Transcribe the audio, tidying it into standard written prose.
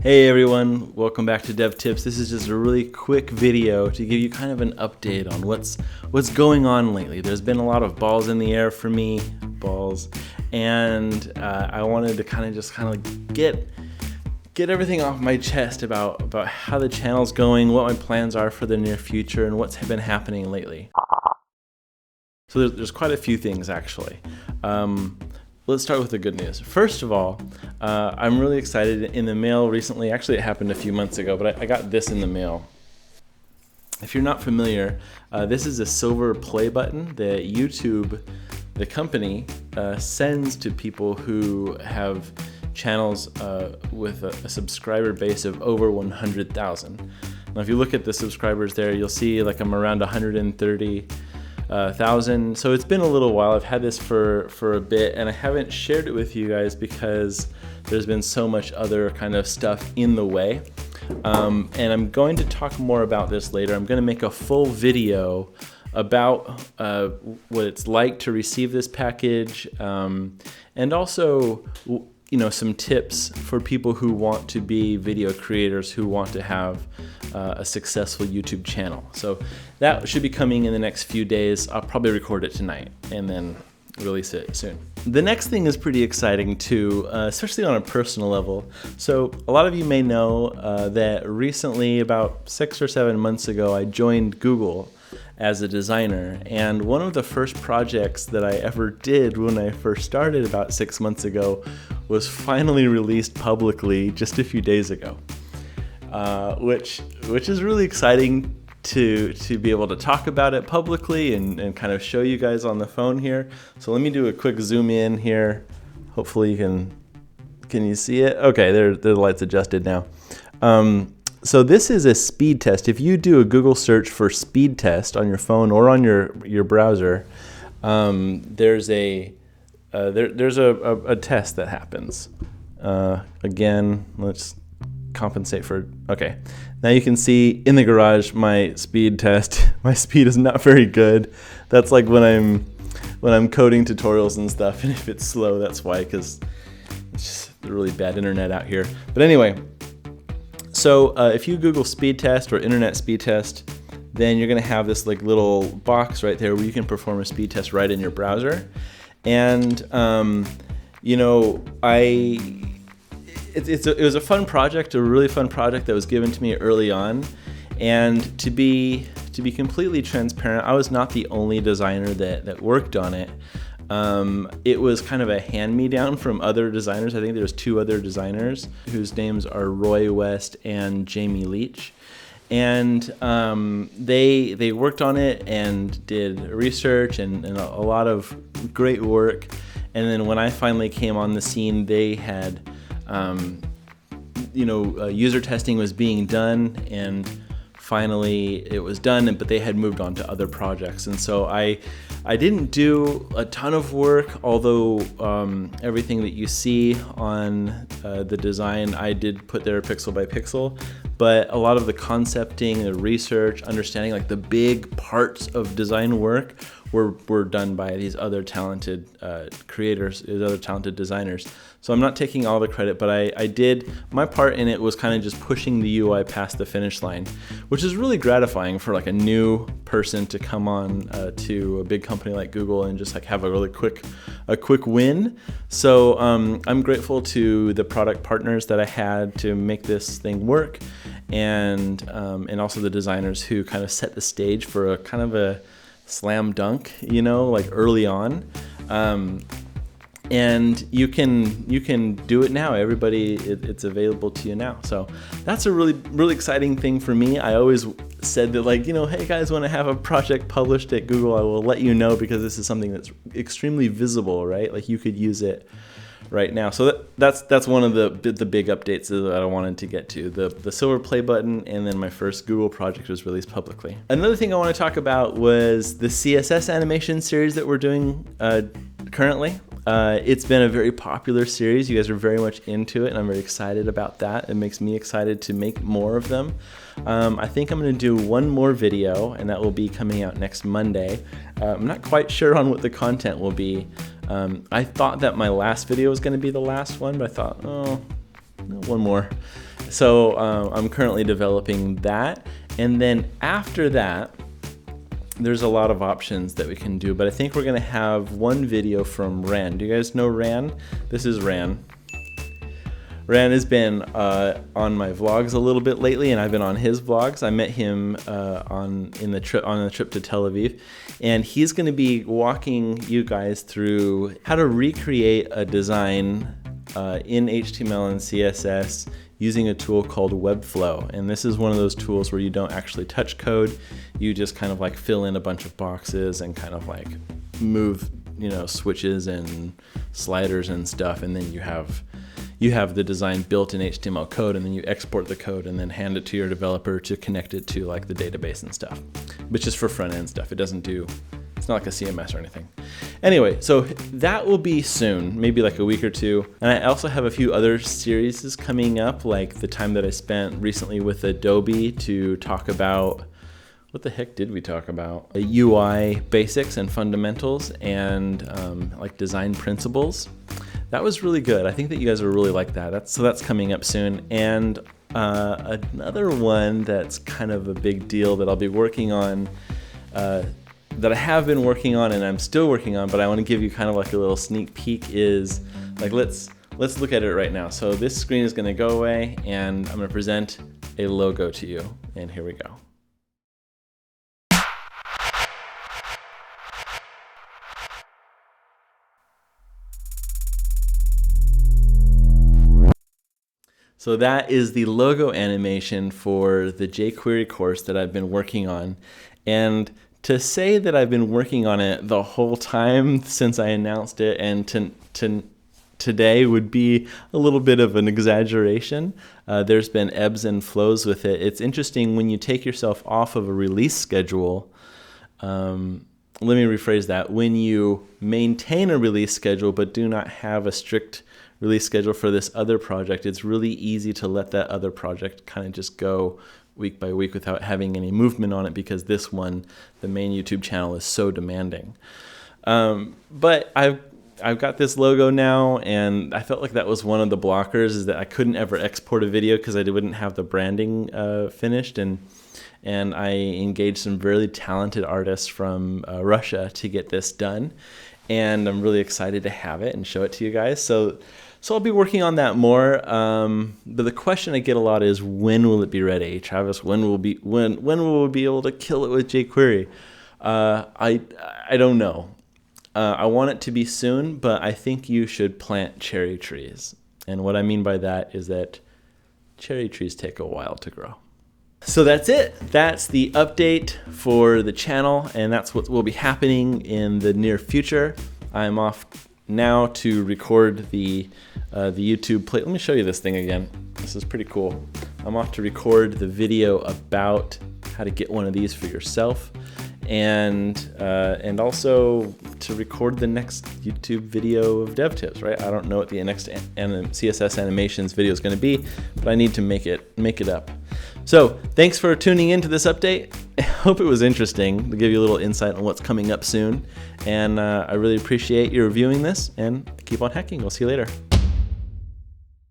Hey everyone, welcome back to DevTips. This is just a really quick video to give you kind of an update on what's going on lately. There's been a lot of balls in the air for me, and I wanted to kind of get everything off my chest about how the channel's going, what my plans are for the near future, and what's been happening lately. So there's quite a few things actually. Let's start with the good news. First of all, I'm really excited. In the mail recently, actually it happened a few months ago, but I got this in the mail. If you're not familiar, this is a silver play button that YouTube, the company, sends to people who have channels with a subscriber base of over 100,000. Now if you look at the subscribers there, you'll see like I'm around 130,000. So it's been a little while. I've had this for a bit, and I haven't shared it with you guys because there's been so much other kind of stuff in the way. And I'm going to talk more about this later. I'm going to make a full video about what it's like to receive this package, and also some tips for people who want to be video creators, who want to have a successful YouTube channel. So that should be coming in the next few days. I'll probably record it tonight and then release it soon. The next thing is pretty exciting too, especially on a personal level. So a lot of you may know that recently, about 6 or 7 months ago, I joined Google as a designer, and one of the first projects that I ever did when I first started about 6 months ago was finally released publicly just a few days ago, which is really exciting to be able to talk about it publicly and kind of show you guys on the phone here. So let me do a quick zoom in here. Hopefully you can you see it? Okay, the light's adjusted now. So this is a speed test. If you do a Google search for speed test on your phone or on your browser, there's a test that happens. Again, let's compensate for, okay. Now you can see in the garage my speed test. My speed is not very good. That's like when I'm coding tutorials and stuff, and if it's slow, that's why, because it's just really bad internet out here. But anyway, so if you Google speed test or internet speed test, then you're going to have this like little box right there where you can perform a speed test right in your browser. And it was a fun project, a really fun project that was given to me early on. And to be completely transparent, I was not the only designer that worked on it. It was kind of a hand-me-down from other designers. I think there's 2 other designers whose names are Roy West and Jamie Leach. And they worked on it and did research and a lot of great work. And then when I finally came on the scene, they had, user testing was being done, and finally it was done, but they had moved on to other projects. And so I didn't do a ton of work, although everything that you see on the design I did put there pixel by pixel, but a lot of the concepting, the research, understanding like the big parts of design work were done by these other talented creators, these other talented designers. So I'm not taking all the credit, but I did, my part in it was kind of just pushing the UI past the finish line, which is really gratifying for like a new person to come on to a big company like Google and just like have a really quick win. So I'm grateful to the product partners that I had to make this thing work, and also the designers who kind of set the stage for a kind of a slam dunk, like early on. And you can do it now. Everybody, it's available to you now. So that's a really exciting thing for me. I always said that, like, hey guys, when I have a project published at Google, I will let you know, because this is something that's extremely visible, right? Like you could use it right now. So that's one of the big updates that I wanted to get to. The silver play button, and then my first Google project was released publicly. Another thing I want to talk about was the CSS animation series that we're doing currently. It's been a very popular series. You guys are very much into it, and I'm very excited about that. It makes me excited to make more of them. I think I'm going to do one more video, and that will be coming out next Monday. I'm not quite sure on what the content will be. I thought that my last video was going to be the last one, but I thought, oh, one more. So I'm currently developing that. And then after that, there's a lot of options that we can do, but I think we're gonna have one video from Ran. Do you guys know Ran? This is Ran. Ran has been on my vlogs a little bit lately, and I've been on his vlogs. I met him on the trip to Tel Aviv, and he's going to be walking you guys through how to recreate a design in HTML and CSS using a tool called Webflow. And this is one of those tools where you don't actually touch code, you just kind of like fill in a bunch of boxes and kind of like move, you know, switches and sliders and stuff, and then you have the design built in HTML code, and then you export the code and then hand it to your developer to connect it to like the database and stuff, which is for front end stuff. It's not like a CMS or anything. Anyway, so that will be soon, maybe like a week or two. And I also have a few other series coming up, like the time that I spent recently with Adobe to talk about, what the heck did we talk about? UI basics and fundamentals and like design principles. That was really good. I think that you guys will really like that. So that's coming up soon. And another one that's kind of a big deal that I'll be working on, that I have been working on and I'm still working on, but I want to give you kind of like a little sneak peek, is like, let's look at it right now. So this screen is going to go away and I'm going to present a logo to you. And here we go. So that is the logo animation for the jQuery course that I've been working on. And to say that I've been working on it the whole time since I announced it and today would be a little bit of an exaggeration. There's been ebbs and flows with it. It's interesting when you take yourself off of a release schedule. Let me rephrase that. When you maintain a release schedule but do not have a strict release schedule for this other project, it's really easy to let that other project kind of just go week by week without having any movement on it, because this one, the main YouTube channel, is so demanding. But I've got this logo now, and I felt like that was one of the blockers, is that I couldn't ever export a video because I wouldn't have the branding finished, and I engaged some really talented artists from Russia to get this done, and I'm really excited to have it and show it to you guys. So I'll be working on that more. But the question I get a lot is, when will it be ready, Travis? When will we be able to kill it with jQuery? I don't know. I want it to be soon, but I think you should plant cherry trees. And what I mean by that is that cherry trees take a while to grow. So that's it. That's the update for the channel, and that's what will be happening in the near future. I'm off now to record the YouTube play. Let me show you this thing again. This is pretty cool. I'm off to record the video about how to get one of these for yourself, and also to record the next YouTube video of DevTips, right? I don't know what the next CSS animations video is going to be, but I need to make it up. So thanks for tuning in to this update. I hope it was interesting to give you a little insight on what's coming up soon. And I really appreciate you reviewing this, and keep on hacking. We'll see you later.